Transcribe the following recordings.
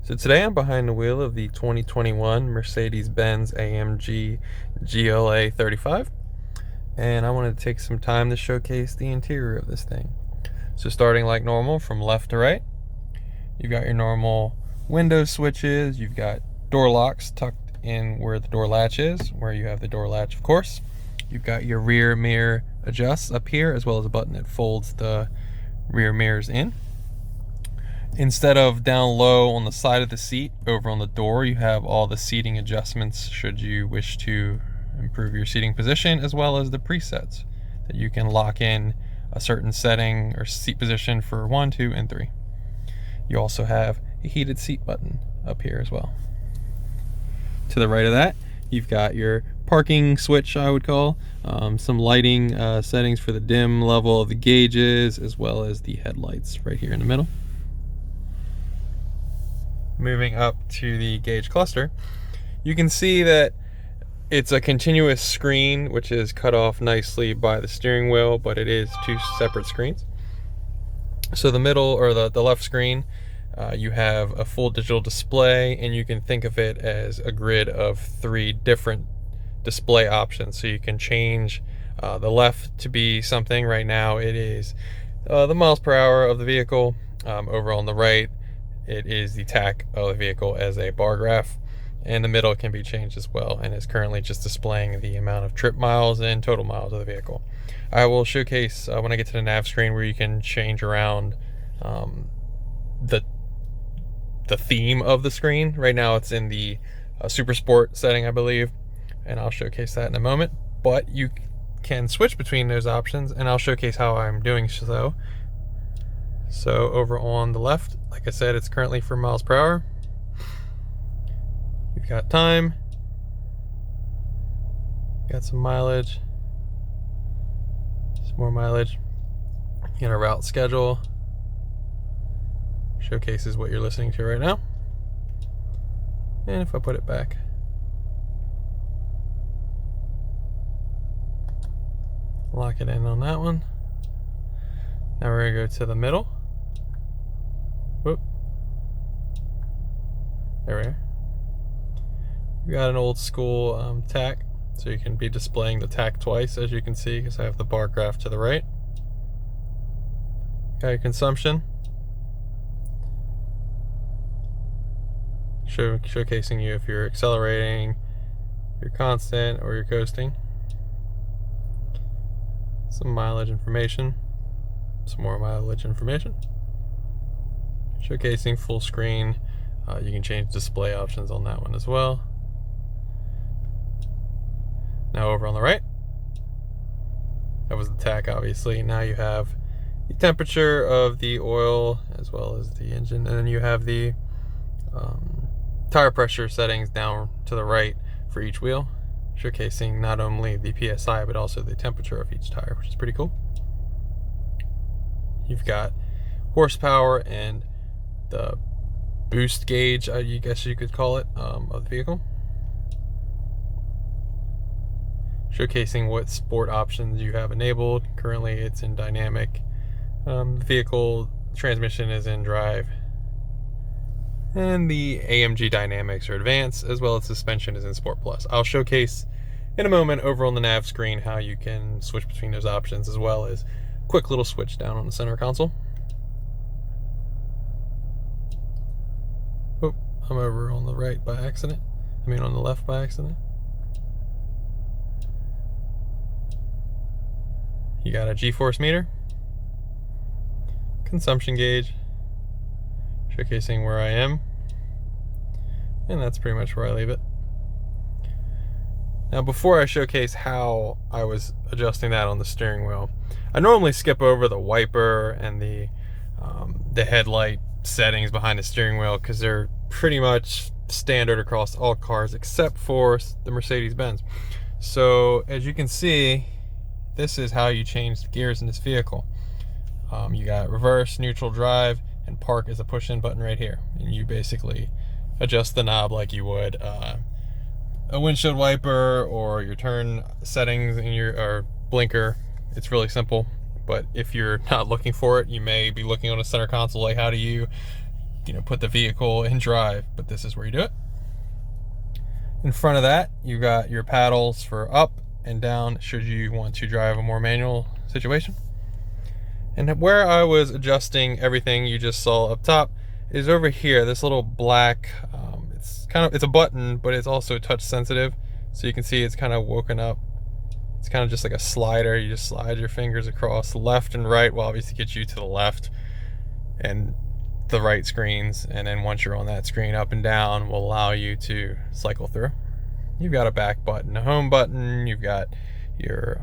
So today I'm behind the wheel of the 2021 Mercedes-Benz AMG GLA 35, and I wanted to take some time to showcase the interior of this thing. So starting like normal from left to right, you've got your normal window switches, you've got door locks tucked in where the door latch is, where you have the door latch of course. You've got your rear mirror adjusts up here, as well as a button that folds the rear mirrors in. Instead of down low on the side of the seat, over on the door, you have all the seating adjustments should you wish to improve your seating position, as well as the presets that you can lock in a certain setting or seat position for 1, 2, and 3. You also have a heated seat button up here as well. To the right of that, you've got your parking switch, I would call, some lighting settings for the dim level of the gauges, as well as the headlights right here in the middle. Moving up to the gauge cluster, you can see that it's a continuous screen, which is cut off nicely by the steering wheel, but it is two separate screens. So the middle, or the left screen, you have a full digital display, and you can think of it as a grid of 3 different display options. So you can change the left to be something. Right now it is the miles per hour of the vehicle. Over on the right, it is the tach of the vehicle as a bar graph, and the middle can be changed as well, and is currently just displaying the amount of trip miles and total miles of the vehicle. I will showcase when I get to the nav screen where you can change around the theme of the screen. Right now it's in the Super Sport setting, I believe, and I'll showcase that in a moment. But you can switch between those options, and I'll showcase how I'm doing so. So over on the left, like I said, it's currently for miles per hour. You've got time, got some mileage, some more mileage. You got a route schedule, showcases what you're listening to right now. And if I put it back, lock it in on that one. Now we're gonna go to the middle. Whoop. There we are. We got an old school tach, so you can be displaying the tach twice, as you can see, because I have the bar graph to the right. Got your consumption, showcasing you if you're accelerating, you're constant, or you're coasting. Some mileage information, some more mileage information. Showcasing full screen. You can change display options on that one as well. Now over on the right, that was the tach obviously. Now you have the temperature of the oil as well as the engine, and then you have the tire pressure settings down to the right for each wheel, showcasing not only the PSI but also the temperature of each tire, which is pretty cool. You've got horsepower and the boost gauge, I guess you could call it, of the vehicle, showcasing what sport options you have enabled. Currently it's in dynamic. The vehicle transmission is in drive, and the AMG dynamics are advanced, as well as suspension is in Sport Plus. I'll showcase in a moment over on the nav screen how you can switch between those options, as well as quick little switch down on the center console. Oh, I'm over on the right by accident. I mean on the left by accident. You got a G-force meter, consumption gauge, showcasing where I am, and that's pretty much where I leave it. Now before I showcase how I was adjusting that on the steering wheel, I normally skip over the wiper and the headlight settings behind the steering wheel, because they're pretty much standard across all cars except for the Mercedes-Benz. So as you can see, this is how you change the gears in this vehicle. You got reverse, neutral, drive, and park is a push-in button right here, and you basically adjust the knob like you would a windshield wiper or your turn settings in your blinker. It's really simple, but if you're not looking for it, you may be looking on a center console like, how do you put the vehicle in drive, but this is where you do it. In front of that, you got your paddles for up and down should you want to drive a more manual situation. And where I was adjusting everything you just saw up top is over here, this little black, it's a button, but it's also touch sensitive. So you can see it's kind of woken up. It's kind of just like a slider. You just slide your fingers across left and right. Will obviously get you to the left and the right screens. And then once you're on that screen, up and down will allow you to cycle through. You've got a back button, a home button. You've got your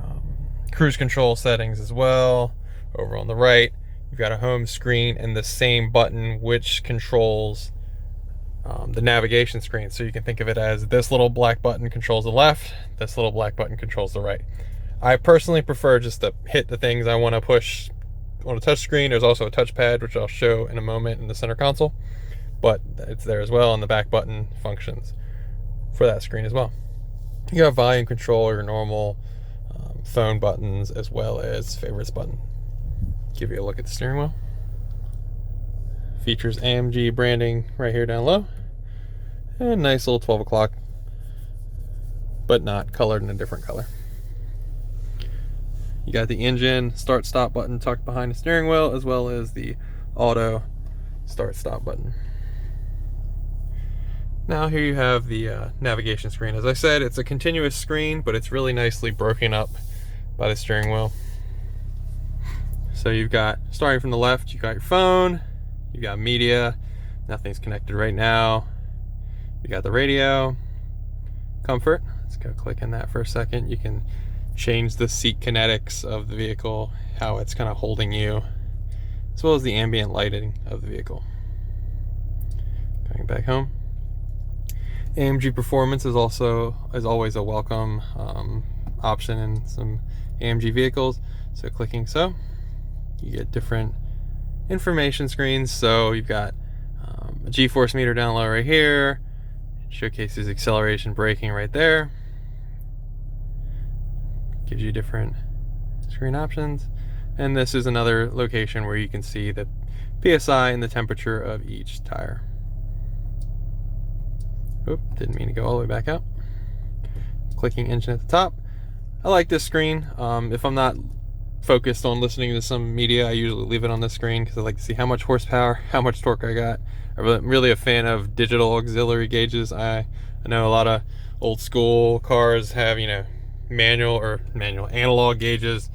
cruise control settings as well. Over on the right, you've got a home screen and the same button which controls the navigation screen. So you can think of it as this little black button controls the left, this little black button controls the right. I personally prefer just to hit the things I want to push on a touch screen. There's also a touchpad, which I'll show in a moment in the center console, but it's there as well, and the back button functions for that screen as well. You got volume control, your normal phone buttons, as well as favorites button. Give you a look at the steering wheel. Features AMG branding right here down low. And nice little 12 o'clock, but not colored in a different color. You got the engine start stop button tucked behind the steering wheel, as well as the auto start stop button. Now here you have the navigation screen. As I said, it's a continuous screen, but it's really nicely broken up by the steering wheel. So you've got, starting from the left, you've got your phone, you've got media, nothing's connected right now. You got the radio, comfort, let's go click in that for a second. You can change the seat kinetics of the vehicle, how it's kind of holding you, as well as the ambient lighting of the vehicle. Going back home. AMG Performance is always a welcome option in some AMG vehicles. So clicking so, you get different information screens. So you've got a G-force meter down low right here. It showcases acceleration, braking right there. Gives you different screen options. And this is another location where you can see the PSI and the temperature of each tire. Oop, didn't mean to go all the way back out. Clicking engine at the top. I like this screen. If I'm not focused on listening to some media, I usually leave it on this screen because I like to see how much horsepower, how much torque I got. I'm really a fan of digital auxiliary gauges. I know a lot of old school cars have, analog gauges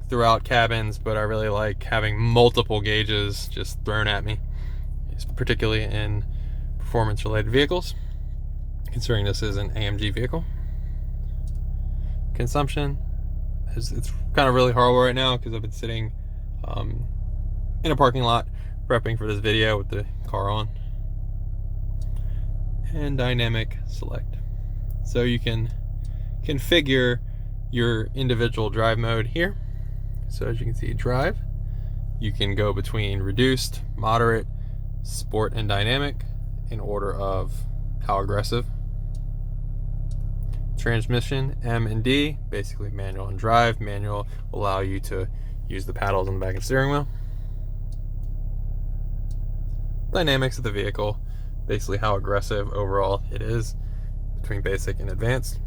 throughout cabins, but I really like having multiple gauges just thrown at me, particularly in performance related vehicles, considering this is an AMG vehicle. Consumption, it's kind of really horrible right now because I've been sitting in a parking lot prepping for this video with the car on. And dynamic select, so you can configure your individual drive mode here. So as you can see, drive, you can go between reduced, moderate, sport, and dynamic in order of how aggressive. Transmission, M and D, basically manual and drive. Manual will allow you to use the paddles on the back of the steering wheel. Dynamics of the vehicle, basically how aggressive overall it is between basic and advanced.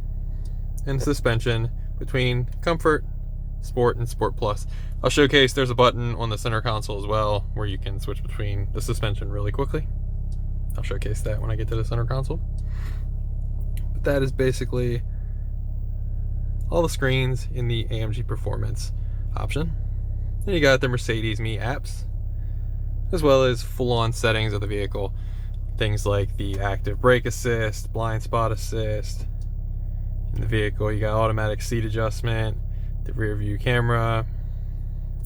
And suspension between comfort, sport, and sport plus. I'll showcase, there's a button on the center console as well where you can switch between the suspension really quickly. I'll showcase that when I get to the center console. But that is basically all the screens in the AMG Performance option. Then you got the Mercedes-Me apps, as well as full-on settings of the vehicle. Things like the active brake assist, blind spot assist. In the vehicle, you got automatic seat adjustment, the rear view camera,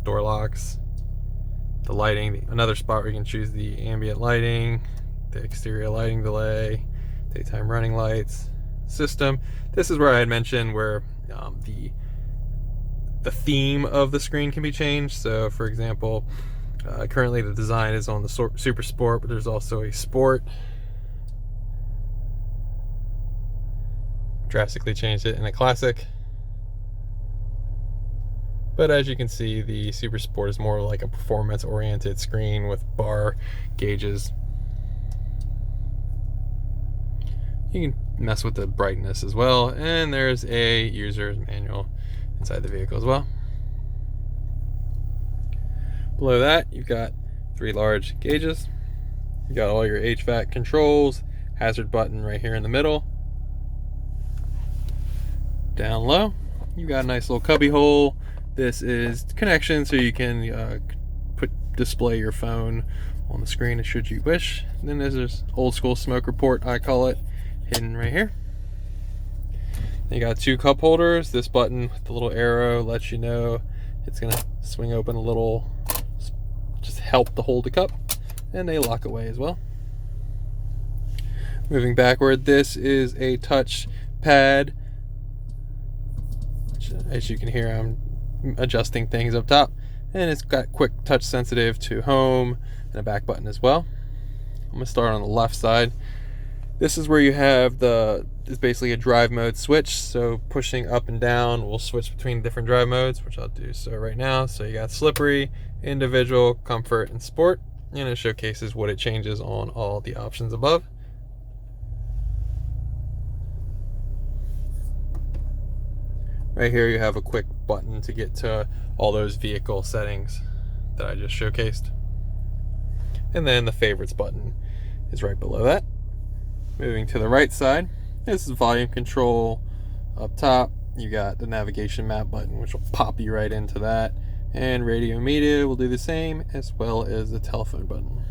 door locks, the lighting, another spot where you can choose the ambient lighting, the exterior lighting delay, daytime running lights, system. This is where I had mentioned where the theme of the screen can be changed. So for example, currently the design is on the Super Sport, but there's also a Sport. Drastically changed it in a Classic. But as you can see, the Super Sport is more like a performance oriented screen with bar gauges You can mess with the brightness as well, and there's a user's manual inside the vehicle as well. Below that, you've got 3 large gauges. You got all your HVAC controls, hazard button right here in the middle. Down low, you got a nice little cubby hole. This is connection so you can display your phone on the screen should you wish. And then there's this old school smoker port, I call it, hidden right here. Then you got 2 cup holders. This button with the little arrow lets you know it's gonna swing open a little, just help to hold the cup, and they lock away as well. Moving backward, this is a touch pad. As you can hear, I'm adjusting things up top, and it's got quick touch sensitive to home and a back button as well. I'm gonna start on the left side. This is where you have it's basically a drive mode switch, so pushing up and down will switch between different drive modes, which I'll do so right now. So you got slippery, individual, comfort, and sport, and it showcases what it changes on all the options above. Right here you have a quick button to get to all those vehicle settings that I just showcased. And then the favorites button is right below that. Moving to the right side, this is volume control. Up top, you got the navigation map button, which will pop you right into that. And radio media will do the same, as well as the telephone button.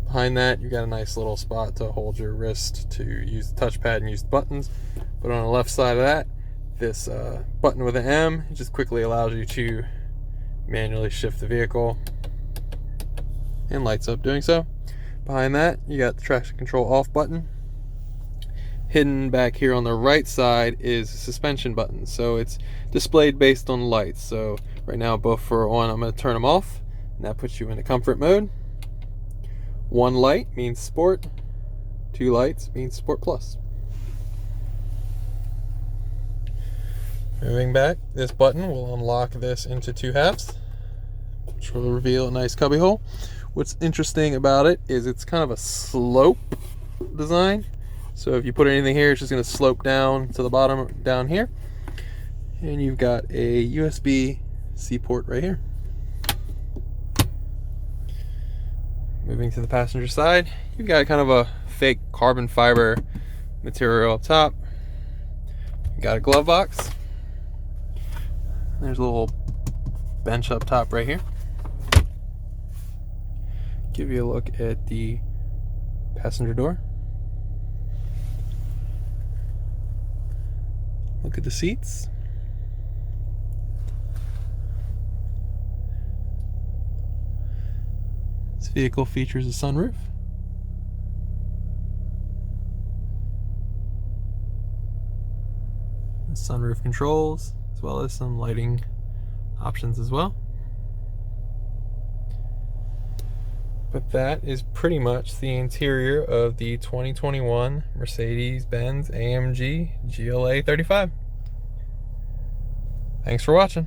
Behind that, you got a nice little spot to hold your wrist to use the touchpad and use the buttons. But on the left side of that, this button with an M, it just quickly allows you to manually shift the vehicle and lights up doing so. Behind that, you got the traction control off button. Hidden back here on the right side is a suspension button, so it's displayed based on lights. So right now both are on. I'm going to turn them off, and that puts you into comfort mode. 1 light means sport, 2 lights means sport plus. Moving back, this button will unlock this into 2 halves, which will reveal a nice cubby hole. What's interesting about it is it's kind of a slope design. So if you put anything here, it's just going to slope down to the bottom down here. And you've got a USB-C port right here. Moving to the passenger side, you've got kind of a fake carbon fiber material up top. You got a glove box. There's a little bench up top right here. Give you a look at the passenger door. Look at the seats. This vehicle features a sunroof. The sunroof controls, as well as some lighting options as well. But that is pretty much the interior of the 2021 Mercedes-Benz AMG GLA 35. Thanks for watching.